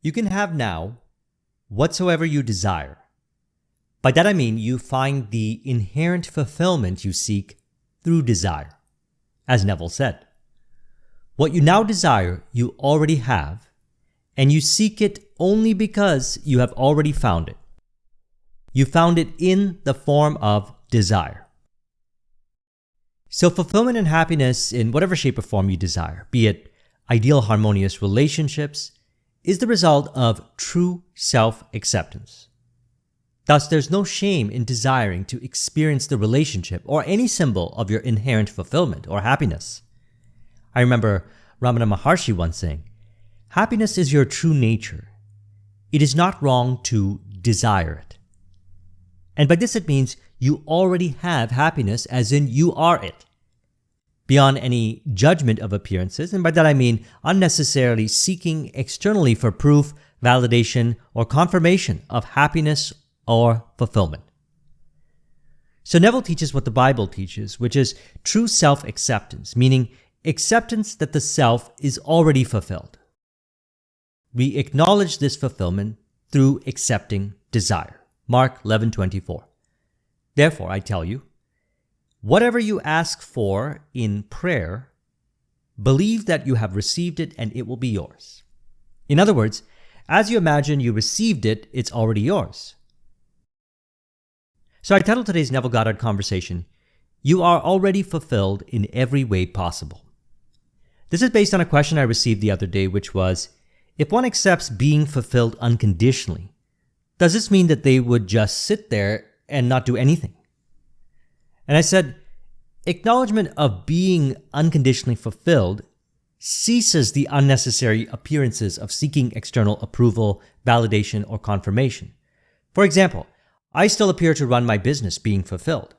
You can have now whatsoever you desire. By that I mean you find the inherent fulfillment you seek through desire, as Neville said. What you now desire, you already have, and you seek it only because you have already found it. You found it in the form of desire. So fulfillment and happiness in whatever shape or form you desire, be it ideal harmonious relationships, is the result of true self-acceptance. Thus, there's no shame in desiring to experience the relationship or any symbol of your inherent fulfillment or happiness. I remember Ramana Maharshi once saying, "Happiness is your true nature. It is not wrong to desire it." And by this it means you already have happiness, as in you are it, beyond any judgment of appearances, and by that I mean unnecessarily seeking externally for proof, validation, or confirmation of happiness or fulfillment. So Neville teaches what the Bible teaches, which is true self-acceptance, meaning acceptance that the self is already fulfilled. We acknowledge this fulfillment through accepting desire. Mark 11:24. Therefore, I tell you, whatever you ask for in prayer, believe that you have received it and it will be yours. In other words, as you imagine you received it, it's already yours. So I titled today's Neville Goddard conversation, "You are already fulfilled in every way possible." This is based on a question I received the other day, which was, if one accepts being fulfilled unconditionally, does this mean that they would just sit there and not do anything? And I said, acknowledgement of being unconditionally fulfilled ceases the unnecessary appearances of seeking external approval, validation, or confirmation. For example, I still appear to run my business being fulfilled.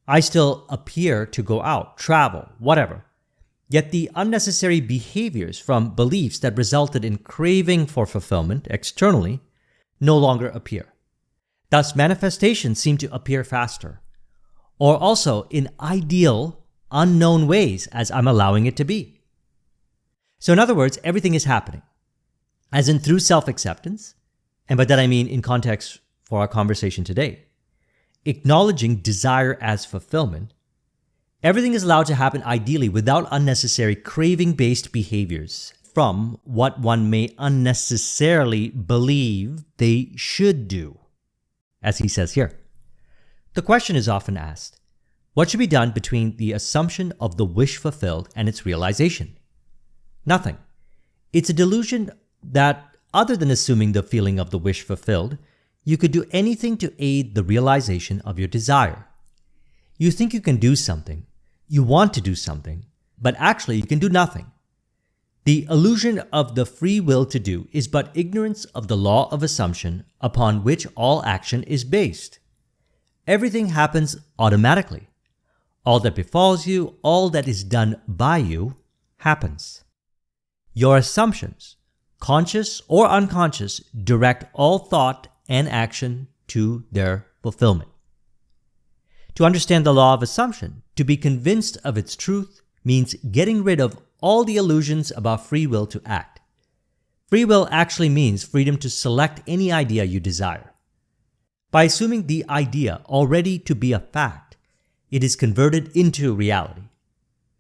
I still appear to go out, travel, whatever. Yet the unnecessary behaviors from beliefs that resulted in craving for fulfillment externally no longer appear. Thus, manifestations seem to appear faster, or also in ideal, unknown ways as I'm allowing it to be. So in other words, everything is happening, as in through self-acceptance, and by that I mean in context for our conversation today, acknowledging desire as fulfillment, everything is allowed to happen ideally without unnecessary craving-based behaviors from what one may unnecessarily believe they should do, as he says here. The question is often asked, what should be done between the assumption of the wish fulfilled and its realization? Nothing. It's a delusion that, other than assuming the feeling of the wish fulfilled, you could do anything to aid the realization of your desire. You think you can do something, you want to do something, but actually you can do nothing. The illusion of the free will to do is but ignorance of the law of assumption upon which all action is based. Everything happens automatically. All that befalls you, all that is done by you, happens. Your assumptions, conscious or unconscious, direct all thought and action to their fulfillment. To understand the law of assumption, to be convinced of its truth, means getting rid of all the illusions about free will to act. Free will actually means freedom to select any idea you desire. By assuming the idea already to be a fact, it is converted into reality.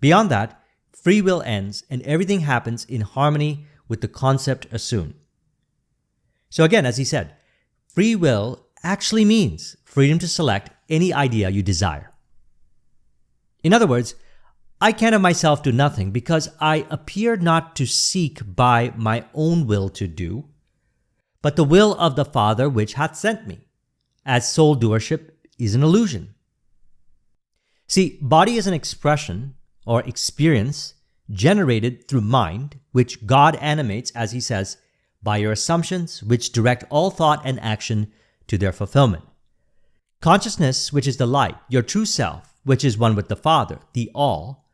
Beyond that, free will ends and everything happens in harmony with the concept assumed. So again, as he said, free will actually means freedom to select any idea you desire. In other words, I can of myself do nothing because I appear not to seek by my own will to do, but the will of the Father which hath sent me, as soul doership is an illusion. See, body is an expression or experience generated through mind, which God animates, as he says, by your assumptions, which direct all thought and action to their fulfillment. Consciousness, which is the light, your true self, which is one with the Father, the All,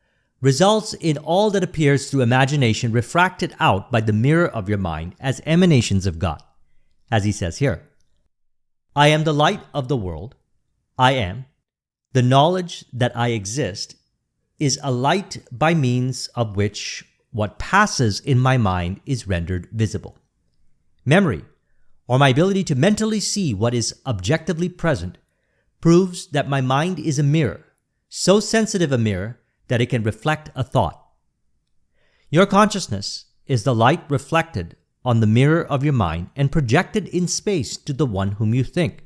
results in all that appears through imagination refracted out by the mirror of your mind as emanations of God, as he says here. I am the light of the world. I am. The knowledge that I exist is a light by means of which what passes in my mind is rendered visible. Memory, or my ability to mentally see what is objectively present, proves that my mind is a mirror, so sensitive a mirror that it can reflect a thought. Your consciousness is the light reflected on the mirror of your mind and projected in space to the one whom you think.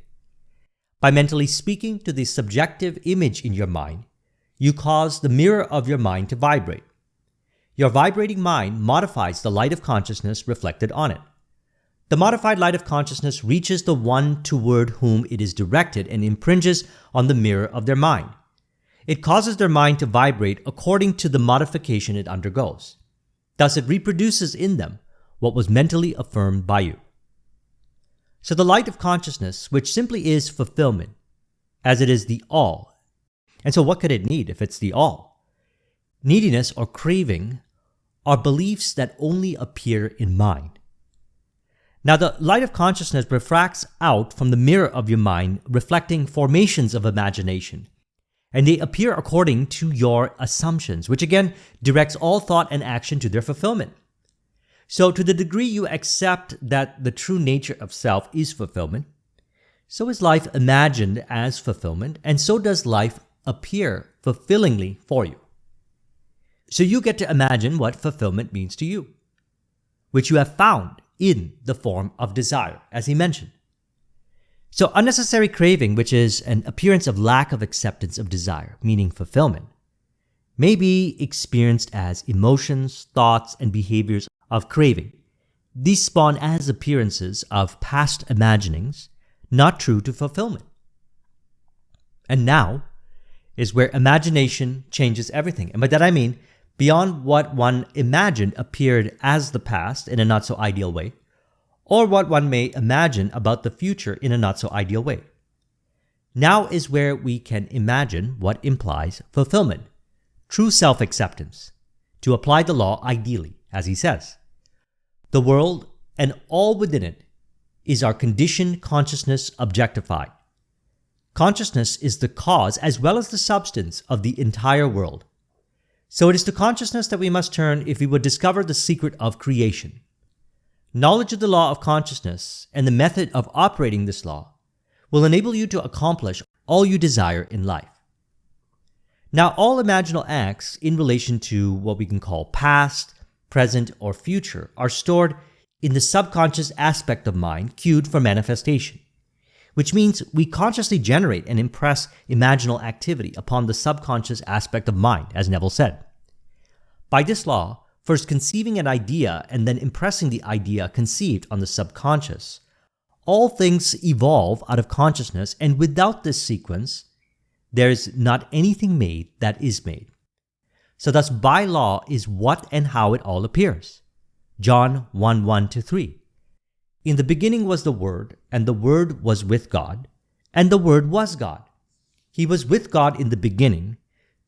By mentally speaking to the subjective image in your mind, you cause the mirror of your mind to vibrate. Your vibrating mind modifies the light of consciousness reflected on it. The modified light of consciousness reaches the one toward whom it is directed and impringes on the mirror of their mind. It causes their mind to vibrate according to the modification it undergoes. Thus, it reproduces in them what was mentally affirmed by you. So the light of consciousness, which simply is fulfillment, as it is the all. And so what could it need if it's the all? Neediness or craving are beliefs that only appear in mind. Now, the light of consciousness refracts out from the mirror of your mind, reflecting formations of imagination, and they appear according to your assumptions, which again directs all thought and action to their fulfillment. So, to the degree you accept that the true nature of self is fulfillment, so is life imagined as fulfillment, and so does life appear fulfillingly for you. So you get to imagine what fulfillment means to you, which you have found in the form of desire, as he mentioned. So unnecessary craving, which is an appearance of lack of acceptance of desire, meaning fulfillment, may be experienced as emotions, thoughts, and behaviors of craving. These spawn as appearances of past imaginings, not true to fulfillment. And now is where imagination changes everything. And by that I mean, beyond what one imagined appeared as the past in a not-so-ideal way, or what one may imagine about the future in a not-so-ideal way. Now is where we can imagine what implies fulfillment, true self-acceptance, to apply the law ideally, as he says. The world and all within it is our conditioned consciousness objectified. Consciousness is the cause as well as the substance of the entire world. So it is to consciousness that we must turn if we would discover the secret of creation. Knowledge of the law of consciousness and the method of operating this law will enable you to accomplish all you desire in life. Now, all imaginal acts in relation to what we can call past, present, or future are stored in the subconscious aspect of mind cued for manifestation, which means we consciously generate and impress imaginal activity upon the subconscious aspect of mind, as Neville said. By this law, first conceiving an idea and then impressing the idea conceived on the subconscious, all things evolve out of consciousness, and without this sequence, there is not anything made that is made. So thus, by law is what and how it all appears. John 1:1-3. In the beginning was the Word, and the Word was with God, and the Word was God. He was with God in the beginning.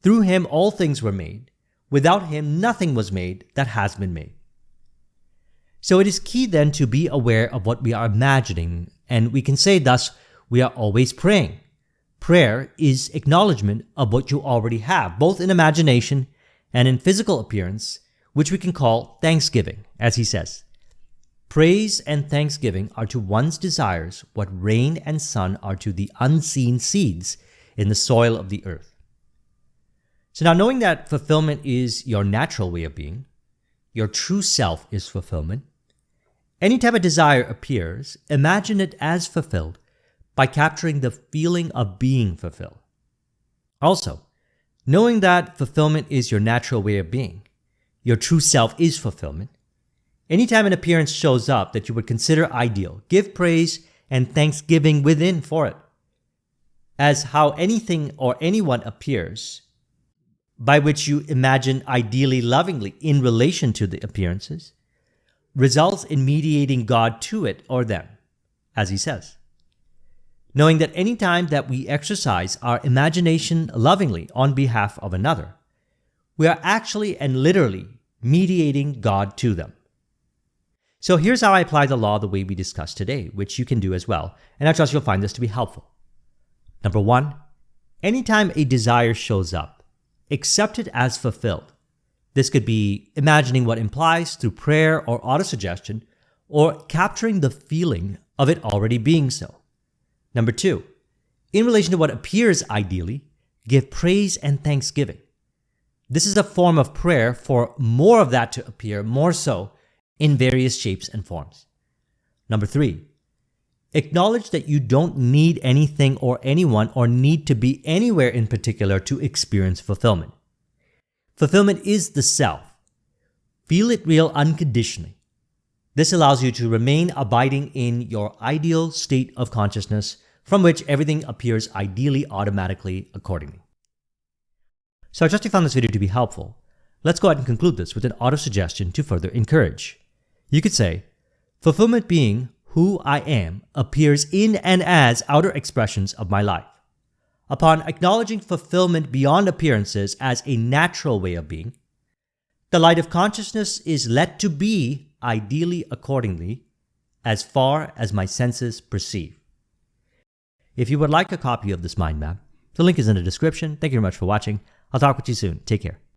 Through him all things were made. Without him nothing was made that has been made. So it is key then to be aware of what we are imagining, and we can say thus, we are always praying. Prayer is acknowledgement of what you already have, both in imagination and in physical appearance, which we can call thanksgiving, as he says. Praise and thanksgiving are to one's desires what rain and sun are to the unseen seeds in the soil of the earth. So now, knowing that fulfillment is your natural way of being, your true self is fulfillment, anytime a desire appears, imagine it as fulfilled by capturing the feeling of being fulfilled. Also, knowing that fulfillment is your natural way of being, your true self is fulfillment, anytime an appearance shows up that you would consider ideal, give praise and thanksgiving within for it. As how anything or anyone appears, by which you imagine ideally lovingly in relation to the appearances, results in mediating God to it or them, as he says. Knowing that any time that we exercise our imagination lovingly on behalf of another, we are actually and literally mediating God to them. So here's how I apply the law the way we discussed today, which you can do as well, and I trust you'll find this to be helpful. Number 1, anytime a desire shows up, accept it as fulfilled. This could be imagining what implies through prayer or autosuggestion or capturing the feeling of it already being so. Number 2, in relation to what appears ideally, give praise and thanksgiving. This is a form of prayer for more of that to appear more so in various shapes and forms. Number 3, acknowledge that you don't need anything or anyone or need to be anywhere in particular to experience fulfillment. Fulfillment is the self. Feel it real unconditionally. This allows you to remain abiding in your ideal state of consciousness from which everything appears ideally automatically accordingly. So I trust you found this video to be helpful. Let's go ahead and conclude this with an auto-suggestion to further encourage. You could say, fulfillment being who I am appears in and as outer expressions of my life. Upon acknowledging fulfillment beyond appearances as a natural way of being, the light of consciousness is let to be ideally accordingly as far as my senses perceive. If you would like a copy of this mind map, the link is in the description. Thank you very much for watching. I'll talk with you soon. Take care.